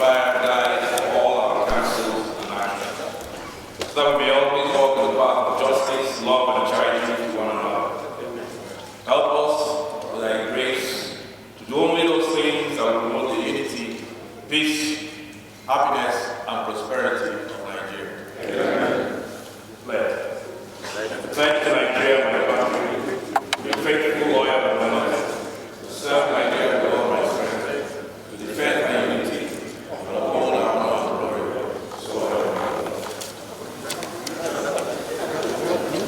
inspired guide for all our councils and actions, so that we may always walk in the path of justice, love, and charity to one another. Help us with thy grace to do only those things that will promote the unity, peace, happiness, and prosperity of Nigeria. Amen. Thank you, Nigeria, my country, your faithful, loyal, and honest, to serve Nigeria with all my strength, to defend my unity, and uphold our honor and glory. So help me.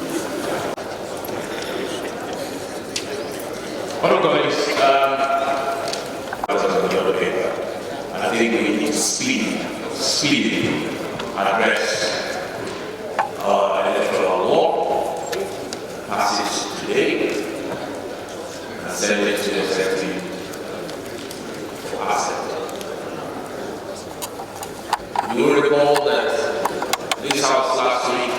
Honorable colleagues, on the other paper, and I think we need to speedily address our electoral law, pass it today, and send it to the executive for assent. You will recall that this House last week,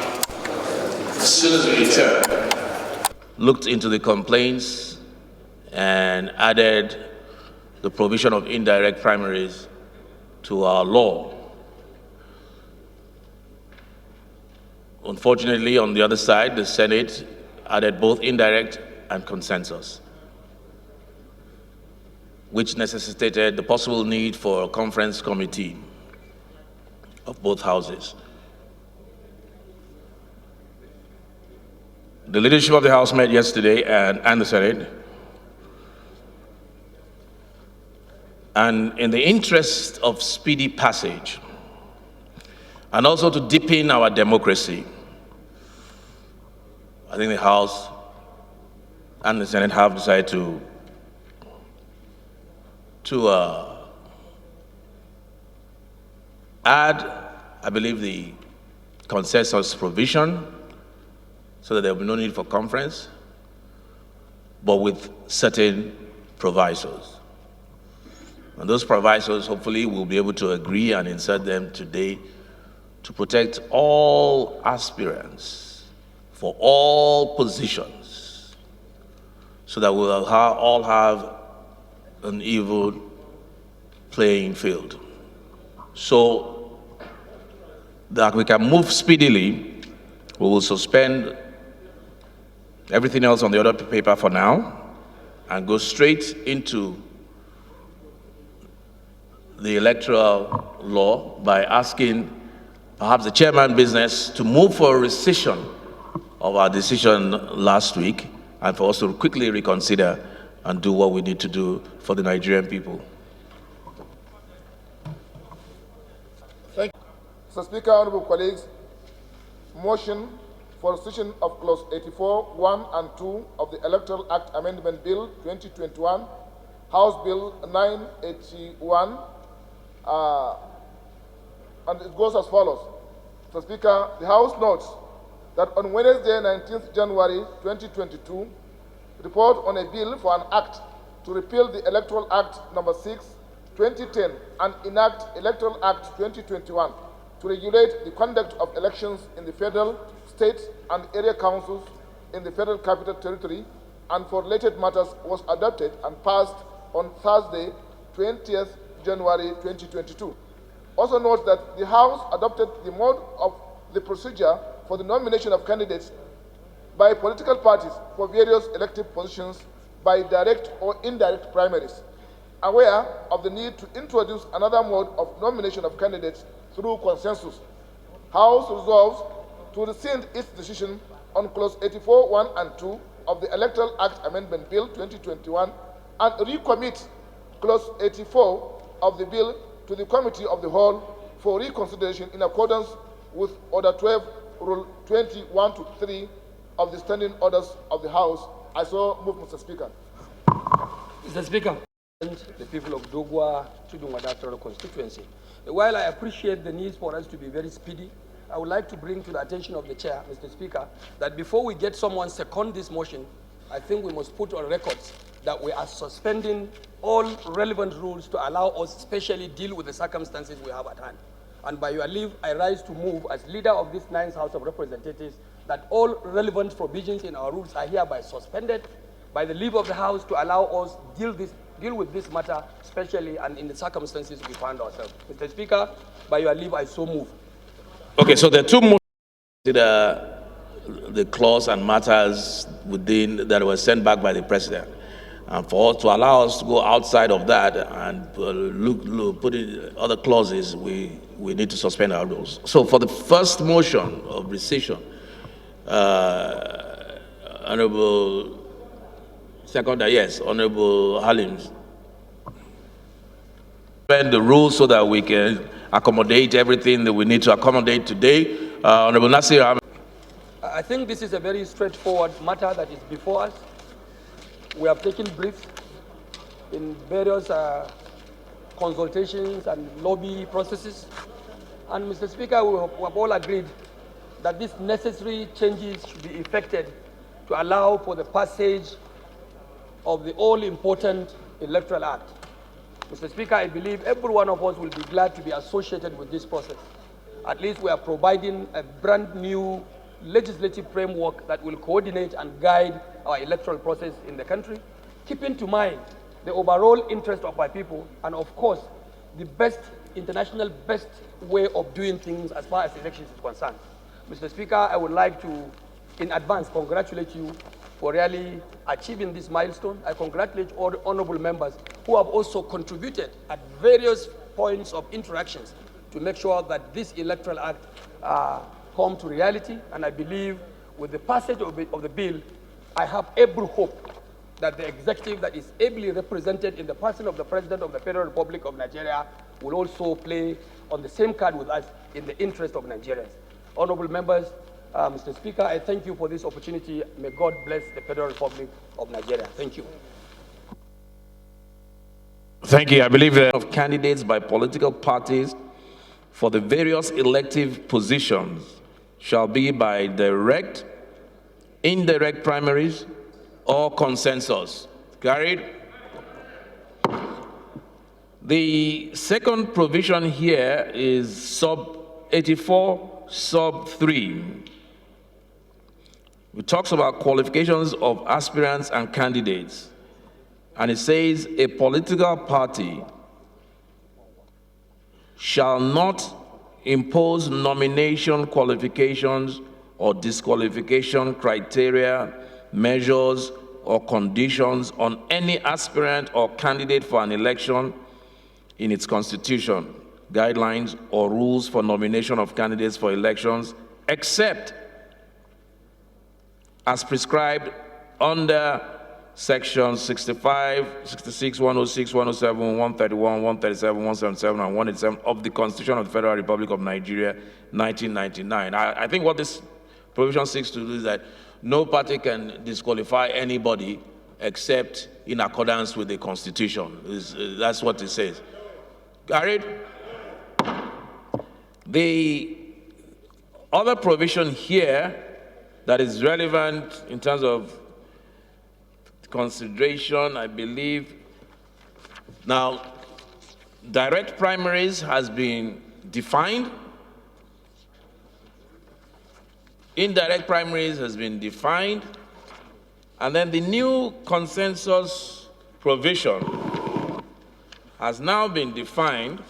as soon as we returned, looked into the complaints and added the provision of indirect primaries to our law. Unfortunately, on the other side, the Senate added both indirect and consensus, which necessitated the possible need for a conference committee of both houses. The leadership of the House met yesterday and the Senate, and in the interest of speedy passage, and also to deepen our democracy, I think the House and the Senate have decided to add, I believe, the consensus provision so that there will be no need for conference, but with certain provisos. And those provisos, hopefully, we'll be able to agree and insert them today to protect all aspirants for all positions, so that we'll all have an even playing field. So that we can move speedily, we will suspend everything else on the other paper for now and go straight into the electoral law by asking perhaps the chairman business to move for a rescission of our decision last week and for us to quickly reconsider and do what we need to do for the Nigerian people. Thank you. Mr. Speaker, honorable colleagues, motion for rescission of clause 84, 1 and 2 of the Electoral Act Amendment Bill 2021, House Bill 981, and it goes as follows. Mr. Speaker, the House notes that on Wednesday, 19th January 2022, report on a bill for an act to repeal the Electoral Act number 6, 2010, and enact Electoral Act 2021 to regulate the conduct of elections in the federal, state, and area councils in the Federal Capital Territory and for related matters was adopted and passed on Thursday, 20th January 2022. Also note that the House adopted the mode of the procedure for the nomination of candidates by political parties for various elective positions by direct or indirect primaries, aware of the need to introduce another mode of nomination of candidates through consensus. House resolves to rescind its decision on clause 84, 1 and 2 of the Electoral Act Amendment Bill 2021 and recommit clause 84 of the bill to the Committee of the Whole for reconsideration in accordance with Order 12, Rule 21 to 3 of the Standing Orders of the House. I so move, Mr. Speaker. Mr. Speaker, the people of Dogwa, Chudunga constituency. While I appreciate the need for us to be very speedy, I would like to bring to the attention of the Chair, Mr. Speaker, that before we get someone second this motion, I think we must put on record that we are suspending all relevant rules to allow us specially deal with the circumstances we have at hand. And by your leave, I rise to move as leader of this 9th House of Representatives that all relevant provisions in our rules are hereby suspended by the leave of the House to allow us deal deal with this matter, especially and in the circumstances we find ourselves. Mr. Speaker, by your leave, I so move. Okay, so there are two motions. The clause and matters within that were sent back by the president. And for us to allow us to go outside of that and put in other clauses, we need to suspend our rules. So for the first motion of rescission, Honorable Seconder, yes, Honorable Hallims, suspend the rules so that we can accommodate everything that we need to accommodate today. Honorable Nasir, I think this is a very straightforward matter that is before us. We have taken briefs in various consultations and lobby processes. And Mr. Speaker, we have all agreed that these necessary changes should be effected to allow for the passage of the all-important Electoral Act. Mr. Speaker, I believe every one of us will be glad to be associated with this process. At least we are providing a brand new legislative framework that will coordinate and guide our electoral process in the country, keeping to mind the overall interest of our people and, of course, the international best way of doing things as far as elections is concerned. Mr. Speaker, I would like to, in advance, congratulate you for really achieving this milestone. I congratulate all the honorable members who have also contributed at various points of interactions to make sure that this Electoral Act come to reality, and I believe with the passage of the bill, I have every hope that the executive that is ably represented in the person of the President of the Federal Republic of Nigeria will also play on the same card with us in the interest of Nigerians. Honorable members, Mr. Speaker, I thank you for this opportunity. May God bless the Federal Republic of Nigeria. Thank you. thank you. I believe that of candidates by political parties for the various elective positions shall be by direct, indirect primaries, or consensus. Carried. The second provision here is sub 84, sub 3. It talks about qualifications of aspirants and candidates. And it says a political party shall not impose nomination qualifications or disqualification criteria, measures, or conditions on any aspirant or candidate for an election in its constitution, guidelines, or rules for nomination of candidates for elections, except as prescribed under Sections 65, 66, 106, 107, 131, 137, 177, and 187 of the Constitution of the Federal Republic of Nigeria, 1999. I think what this provision seeks to do is that no party can disqualify anybody except in accordance with the Constitution. That's what it says. Carried? The other provision here that is relevant in terms of consideration, I believe. Now, direct primaries has been defined. Indirect primaries has been defined. And then the new consensus provision has now been defined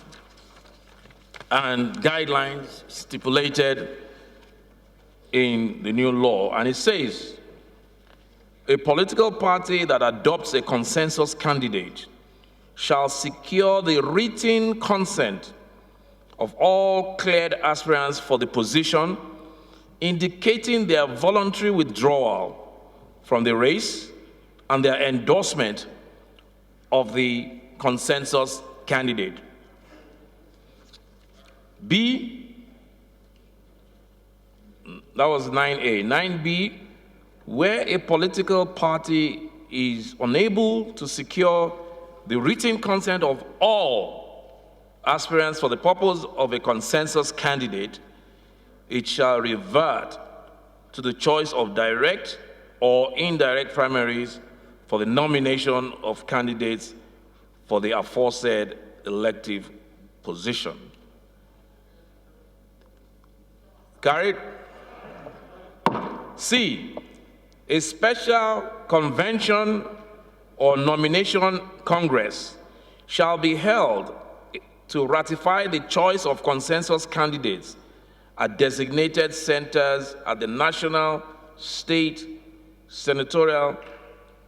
and guidelines stipulated in the new law. And it says, a political party that adopts a consensus candidate shall secure the written consent of all cleared aspirants for the position, indicating their voluntary withdrawal from the race and their endorsement of the consensus candidate. B, that was 9A. 9B, where a political party is unable to secure the written consent of all aspirants for the purpose of a consensus candidate, it shall revert to the choice of direct or indirect primaries for the nomination of candidates for the aforesaid elective position. Carried. C, a special convention or nomination Congress shall be held to ratify the choice of consensus candidates at designated centers at the national, state, senatorial,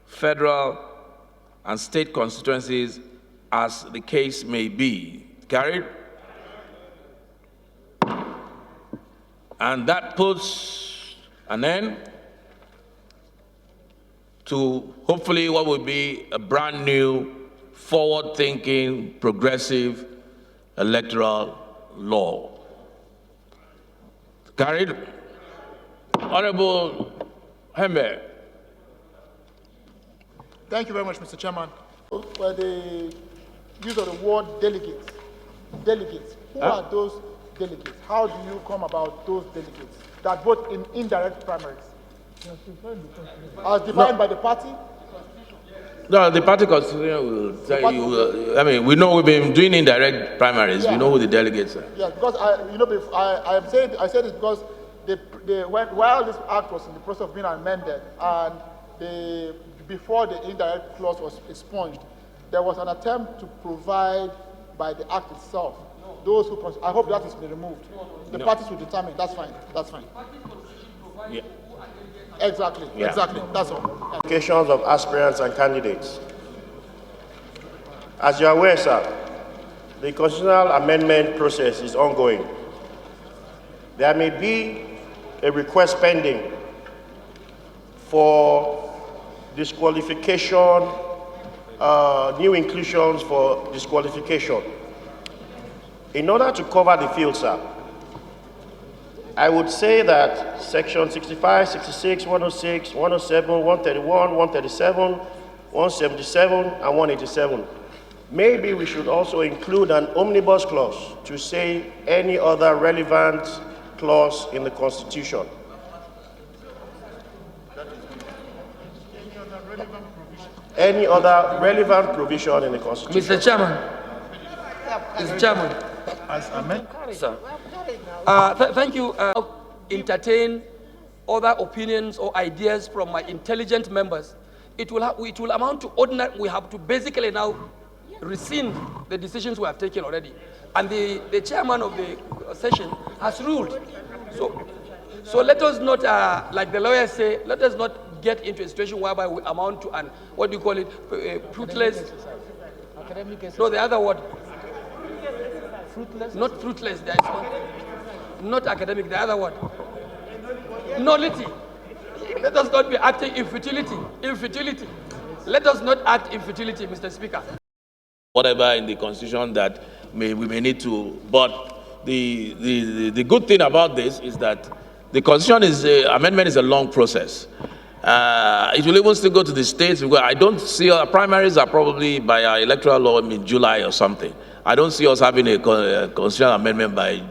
federal, and state constituencies as the case may be. Carried? And that puts an end to hopefully what will be a brand new, forward-thinking, progressive electoral law. Carried? Honorable Hembe. Thank you very much, Mr. Chairman. For the use of the word delegates. Delegates. Who are those delegates? How do you come about those delegates that vote in indirect primaries? As defined by the party? No, the party constitution will tell you. I mean, we know we've been doing indirect primaries. Yeah. We know who the delegates are. Yeah, because I said this because while this act was in the process of being amended and before the indirect clause was expunged, there was an attempt to provide by the act itself those who. I hope that is removed. The parties will determine. That's fine. That's fine. Yeah. Exactly. Yeah. Exactly. That's all. Applications of aspirants and candidates. As you are aware, sir, the constitutional amendment process is ongoing. There may be a request pending for disqualification, new inclusions for disqualification. In order to cover the field, sir, I would say that section 65, 66, 106, 107, 131, 137, 177, and 187. Maybe we should also include an omnibus clause to say any other relevant clause in the Constitution. Any other relevant provision in the Constitution. Mr. Chairman. Mr. Chairman. As amended. Sir. Thank you. Entertain other opinions or ideas from my intelligent members. It will amount to ordinary. We have to basically now rescind the decisions we have taken already. And the chairman of the session has ruled. So let us not, like the lawyers say, let us not get into a situation whereby we amount to an, what do you call it, fruitless. No, the other word. Fruitless? Not fruitless, there is one. Not academic, the other word. Nullity. Let us not be acting in futility. In futility. Let us not act in futility, Mr. Speaker. Whatever in the Constitution that we may need to, but the good thing about this is that the Constitution amendment is a long process. It will even still go to the states. I don't see primaries are probably by our electoral law in July or something. I don't see us having a constitutional amendment by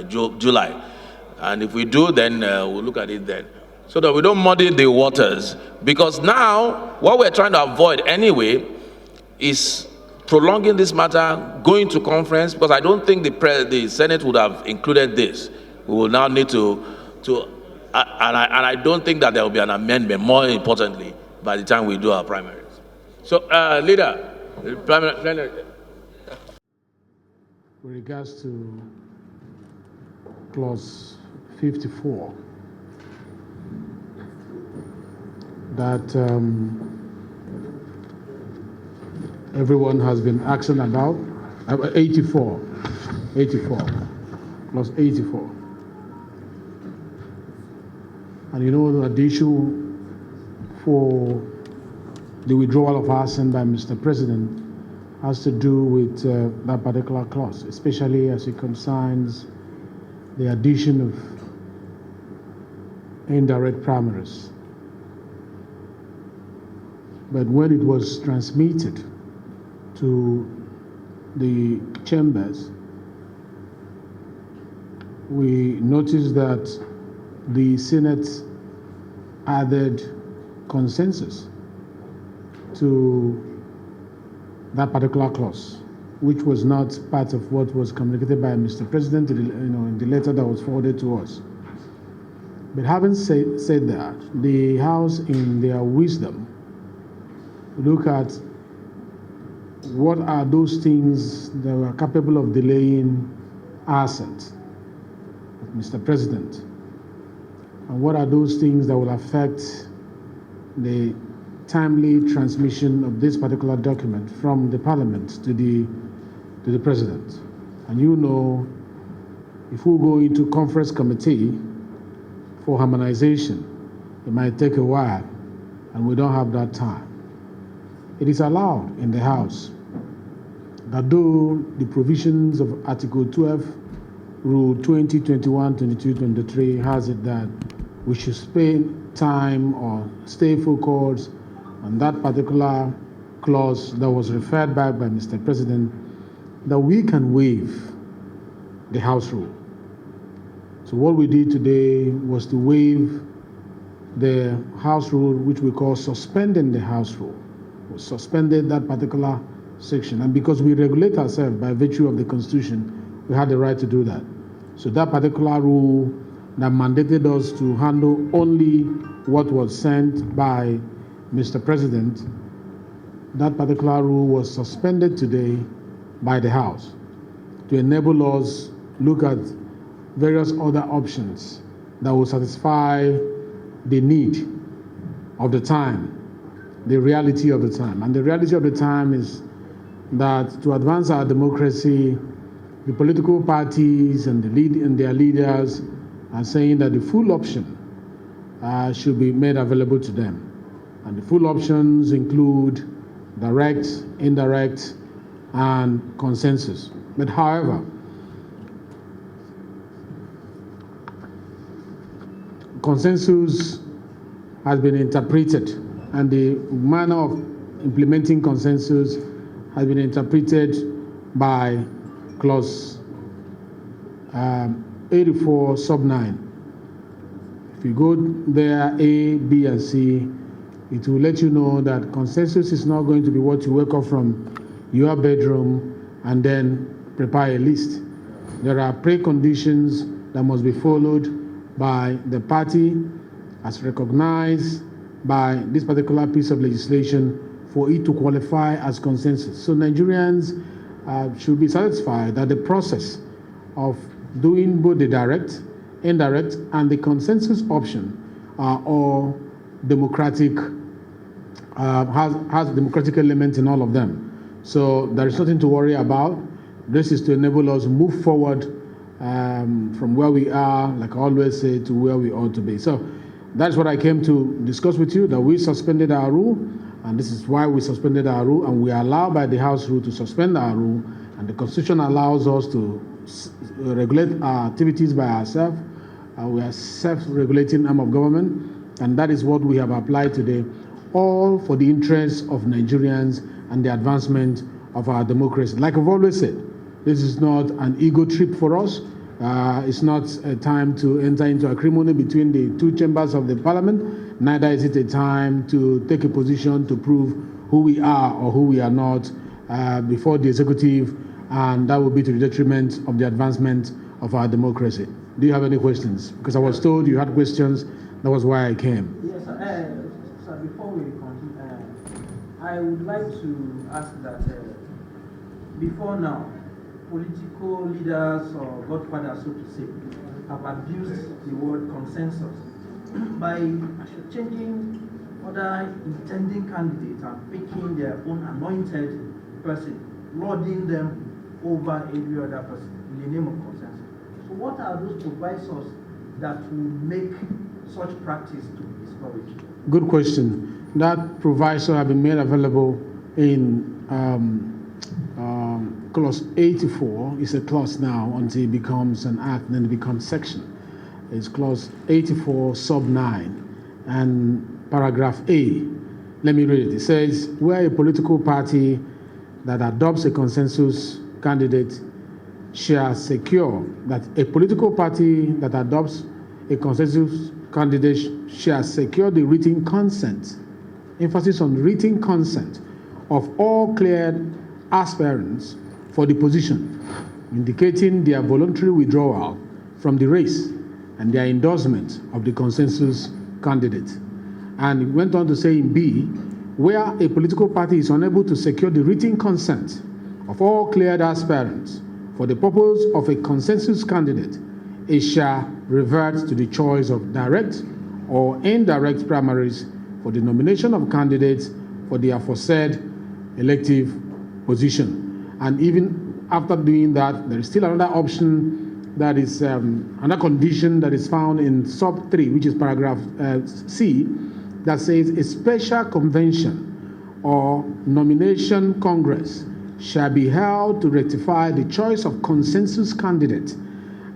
July. And if we do, then we'll look at it then. So that we don't muddy the waters. Because now, what we're trying to avoid anyway is prolonging this matter, going to conference, because I don't think the Senate would have included this. We will now need to and I don't think that there will be an amendment, more importantly, by the time we do our primaries. So, Leader, plenary. With regards to clause 54, that everyone has been asking about, 84, clause 84. And you know that the issue for the withdrawal of assent by Mr. President has to do with that particular clause, especially as it concerns the addition of indirect primaries. But when it was transmitted to the chambers, we noticed that the Senate added consensus to that particular clause, which was not part of what was communicated by Mr. President, in the letter that was forwarded to us. But having said that, the House, in their wisdom, look at what are those things that were capable of delaying assent of Mr. President, and what are those things that will affect the timely transmission of this particular document from the Parliament to the President. And you know, if we go into conference committee for harmonization, it might take a while, and we don't have that time. It is allowed in the House that though the provisions of Article 12, Rule 20, 21, 22, 23 has it that we should spend time or stay focused on that particular clause that was referred back by Mr. President, that we can waive the House rule. So what we did today was to waive the House rule, which we call suspending the House rule. We suspended that particular section, and because we regulate ourselves by virtue of the Constitution, we had the right to do that. So that particular rule that mandated us to handle only what was sent by Mr. President, that particular rule was suspended today by the House to enable us look at various other options that will satisfy the need of the time, the reality of the time. And the reality of the time is that to advance our democracy, the political parties and their leaders are saying that the full option should be made available to them. And the full options include direct, indirect, and consensus. But however, consensus has been interpreted, and the manner of implementing consensus has been interpreted by clause 84 sub 9. If you go there, A, B, and C, it will let you know that consensus is not going to be what you wake up from your bedroom and then prepare a list. There are preconditions that must be followed by the party as recognized by this particular piece of legislation for it to qualify as consensus. So Nigerians should be satisfied that the process of doing both the direct, indirect, and the consensus option are all democratic, has democratic elements in all of them. So there is nothing to worry about. This is to enable us to move forward from where we are, like I always say, to where we ought to be. So that's what I came to discuss with you, that we suspended our rule, and this is why we suspended our rule, and we are allowed by the House rule to suspend our rule, and the Constitution allows us to regulate our activities by ourselves. We are self-regulating arm of government, and that is what we have applied today, all for the interests of Nigerians and the advancement of our democracy. Like I've always said, this is not an ego trip for us. It's not a time to enter into acrimony between the two chambers of the parliament. Neither is it a time to take a position to prove who we are or who we are not before the executive, and that will be to the detriment of the advancement of our democracy. Do you have any questions? Because I was told you had questions. That was why I came. Yes, sir. Sir, before we continue, I would like to ask that before now, political leaders or godfathers, so to say, have abused the word consensus by changing other intending candidates and picking their own anointed person, lording them over every other person in the name of consensus. So what are those provisos that will make such practice to be discouraged? Good question. That proviso have been made available in clause 84. It's a clause now until it becomes an act, then it becomes section. It's clause 84 sub 9 and paragraph A. Let me read it. It says, where a political party that adopts a consensus candidate shall secure that a political party that adopts a consensus candidate shall secure the written consent, emphasis on written consent, of all cleared aspirants for the position, indicating their voluntary withdrawal from the race and their endorsement of the consensus candidate. And he went on to say in B, where a political party is unable to secure the written consent of all cleared aspirants for the purpose of a consensus candidate, it shall revert to the choice of direct or indirect primaries for the nomination of candidates for the aforesaid elective position. And even after doing that, there is still another option, that is another condition that is found in sub 3, which is paragraph C, that says a special convention or nomination congress shall be held to rectify the choice of consensus candidate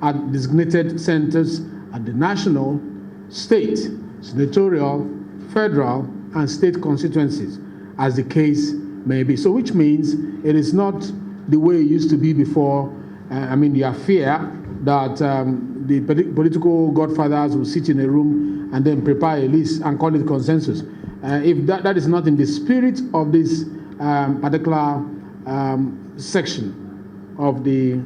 at designated centers at the national, state, senatorial, federal, and state constituencies, as the case may be. So which means it is not the way it used to be before. The affair that the political godfathers will sit in a room and then prepare a list and call it consensus. If that is not in the spirit of this particular section of the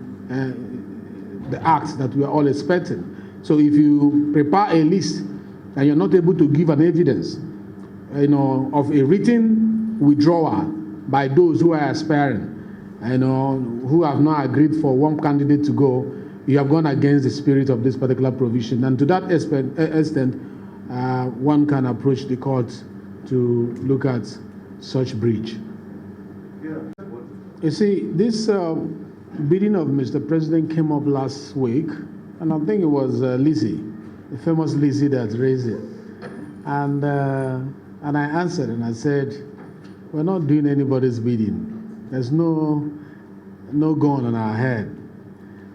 act that we are all expecting. So if you prepare a list and you're not able to give an evidence, of a written withdrawal by those who are aspiring, who have not agreed for one candidate to go, you have gone against the spirit of this particular provision. And to that extent, one can approach the court to look at such breach. You see, this bidding of Mr. President came up last week, and I think it was Lizzie, the famous Lizzie, that raised it. And I answered and I said, we're not doing anybody's bidding. There's no gun on our head.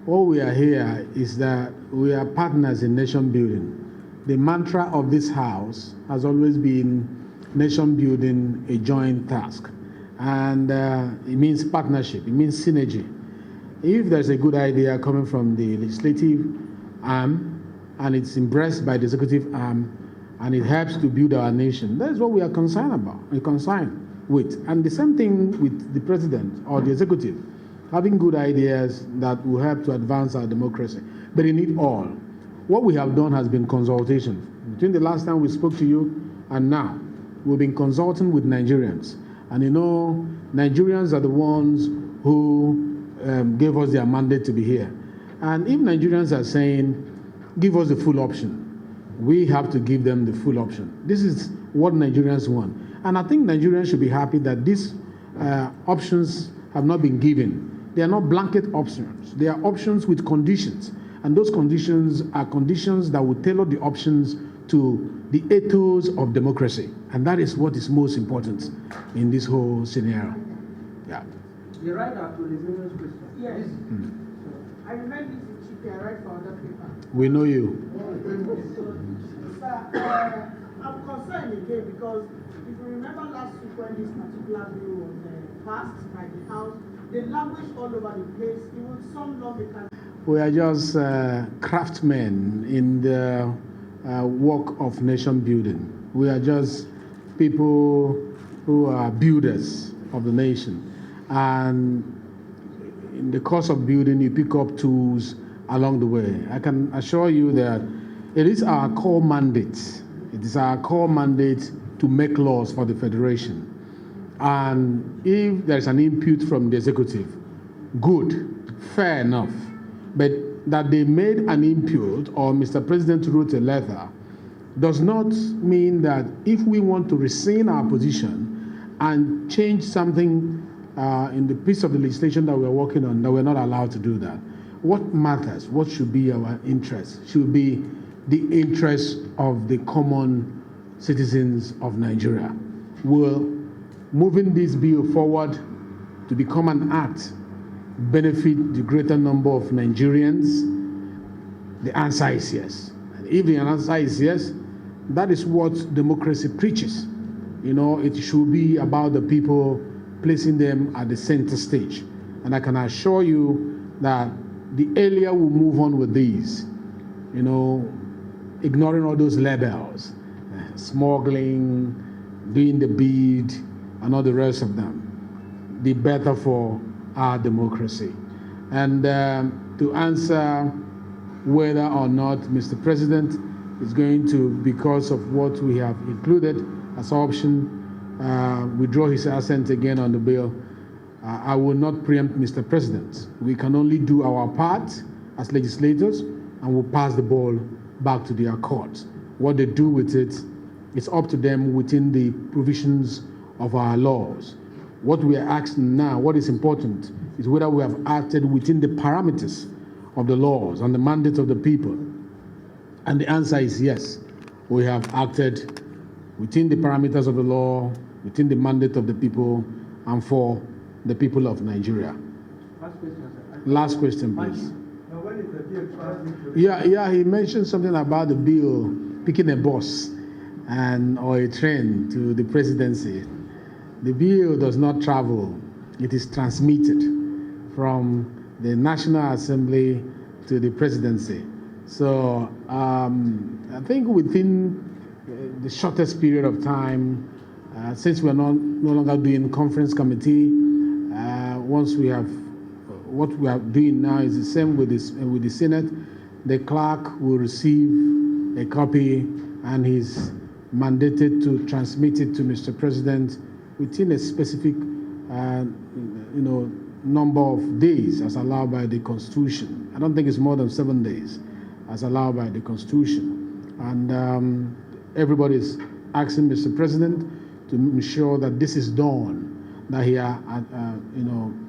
All we are here is that we are partners in nation building. The mantra of this house has always been nation building, a joint task. And it means partnership, it means synergy. If there's a good idea coming from the legislative arm and it's embraced by the executive arm and it helps to build our nation, that's what we are concerned about, with. And the same thing with the president or the executive, having good ideas that will help to advance our democracy. But in it all, what we have done has been consultation. Between the last time we spoke to you and now, we've been consulting with Nigerians. And Nigerians are the ones who gave us their mandate to be here. And if Nigerians are saying, give us the full option, we have to give them the full option. This is what Nigerians want. And I think Nigerians should be happy that these options have not been given. They are not blanket options. They are options with conditions. And those conditions are conditions that will tailor the options to the ethos of democracy. And that is what is most important in this whole scenario. Yeah. The right to resume question. Yes. I remember this is I write for other paper. We know you. Sir, I'm concerned again because if you remember last week when this particular bill was passed by the House, the language all over the place, even some lawmakers. We are just craftsmen in the work of nation building. We are just people who are builders of the nation. And in the course of building, you pick up tools along the way. I can assure you that it is our core mandate. It is our core mandate to make laws for the Federation. And if there's an input from the executive, good, fair enough. But that they made an input or Mr. President wrote a letter does not mean that if we want to rescind our position and change something in the piece of the legislation that we're working on, that we're not allowed to do that. What matters, what should be our interest, should be the interest of the common citizens of Nigeria. Will moving this bill forward to become an act benefit the greater number of Nigerians? The answer is yes. And if the answer is yes, that is what democracy preaches. It should be about the people, placing them at the center stage. And I can assure you that the earlier we move on with these, ignoring all those labels, smuggling, doing the bid, and all the rest of them, the better for our democracy. And to answer whether or not Mr. President is going to, because of what we have included as option, withdraw his assent again on the bill. I will not preempt Mr. President. We can only do our part as legislators, and we'll pass the ball back to their court. What they do with it, it's up to them within the provisions of our laws. What we are asking now, what is important, is whether we have acted within the parameters of the laws and the mandate of the people. And the answer is yes. We have acted within the parameters of the law, within the mandate of the people, and for the people of Nigeria. Last question, sir. Last question, please. Now, when is the bill transmitted? Yeah, he mentioned something about the bill picking a bus or a train to the presidency. The bill does not travel. It is transmitted from the National Assembly to the presidency. So I think within the shortest period of time, since we're no longer doing conference committee, once we have, what we are doing now is the same with the Senate. The clerk will receive a copy and he's mandated to transmit it to Mr. President within a specific number of days as allowed by the Constitution. I don't think it's more than 7 days as allowed by the Constitution. And everybody is asking Mr. President to ensure that this is done, that he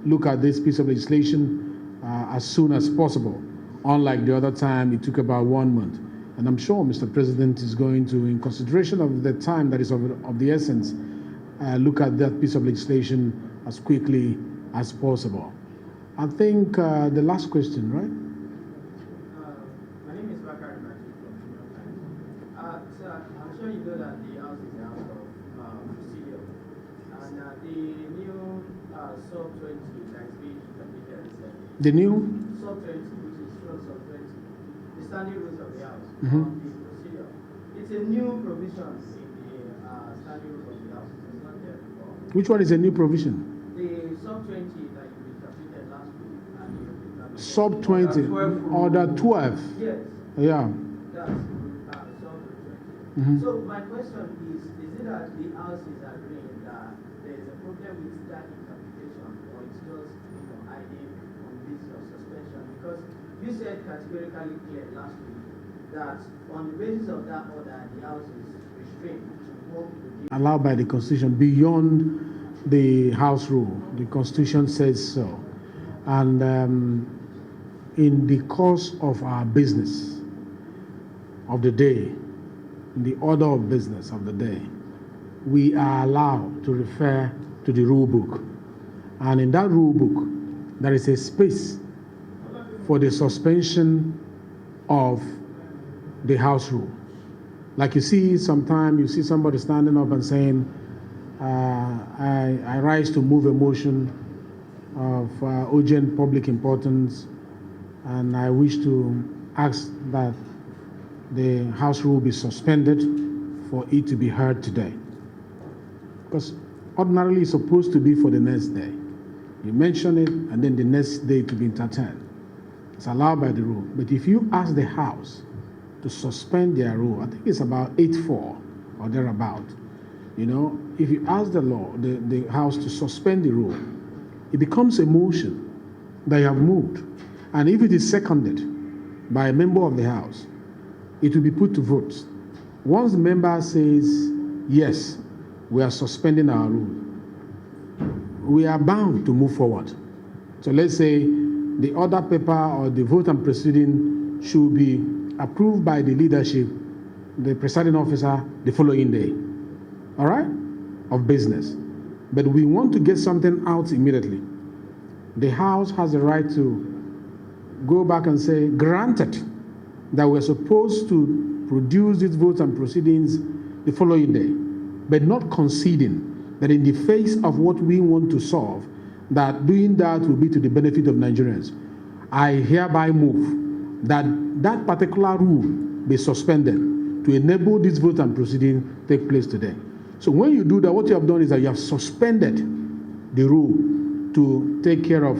look at this piece of legislation as soon as possible, unlike the other time it took about 1 month. And I'm sure Mr. President is going to, in consideration of the time that is of the essence, look at that piece of legislation as quickly as possible. I think the last question, right? My name is Bakari Mati from New York Times. Sir, I'm sure you know that the House is the House of Procedure. And the new sub-20 that is being completed recently. The new? Sub-20, which is short sub-20. The standing rules of the House Mm-hmm. on the procedure. It's a new provision in the standing rules of the House. It's not there before. Which one is a new provision? The sub-20 that you completed last week and you Sub-20, order 12. Yes. Yeah. That's sub-20. Mhm. So my question is it that the House is agreeing that there is a problem with that interpretation, or it's just idea on this suspension? Because you said categorically clear last week that on the basis of that order, the House is restrained to work with the Allowed by the Constitution beyond the House rule. The Constitution says so. And in the course of our business of the day, in the order of business of the day, we are allowed to refer to the rule book. And in that rule book, there is a space for the suspension of the House rule. Like you see, sometimes you see somebody standing up and saying, I rise to move a motion of urgent public importance, and I wish to ask that the House rule be suspended for it to be heard today. Because ordinarily it's supposed to be for the next day. You mention it, and then the next day to be entertained. It's allowed by the rule. But if you ask the House to suspend their rule, I think it's about 8-4 or thereabout. If you ask the House to suspend the rule, it becomes a motion that you have moved. And if it is seconded by a member of the House, it will be put to vote. Once the member says, yes, we are suspending our rule, we are bound to move forward. So let's say the order paper or the vote and proceeding should be approved by the leadership, the presiding officer, the following day, all right, of business. But we want to get something out immediately. The House has the right to go back and say, granted, that we're supposed to produce these votes and proceedings the following day, but not conceding that in the face of what we want to solve, that doing that will be to the benefit of Nigerians. I hereby move that that particular rule be suspended to enable this vote and proceeding take place today. So when you do that, what you have done is that you have suspended the rule to take care of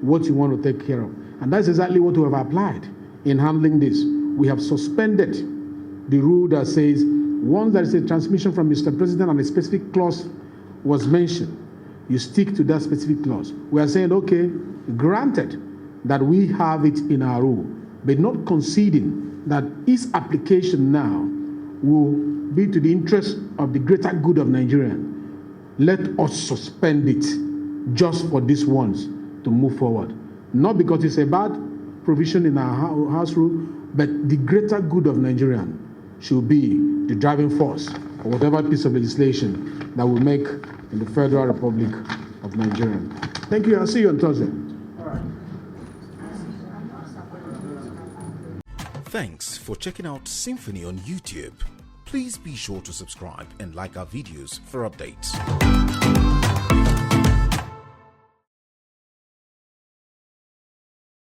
what you want to take care of. And that's exactly what we have applied in handling this. We have suspended the rule that says once there is a transmission from Mr. President and a specific clause was mentioned, you stick to that specific clause. We are saying, okay, granted that we have it in our rule, but not conceding that its application now will be to the interest of the greater good of Nigeria. Let us suspend it just for this once to move forward. Not because it's a bad provision in our house rule, but the greater good of Nigeria should be the driving force of whatever piece of legislation that we make in the Federal Republic of Nigeria. Thank you. I'll see you on Thursday. Thanks for checking out SYMFONI on YouTube. Please be sure to subscribe and like our videos for updates.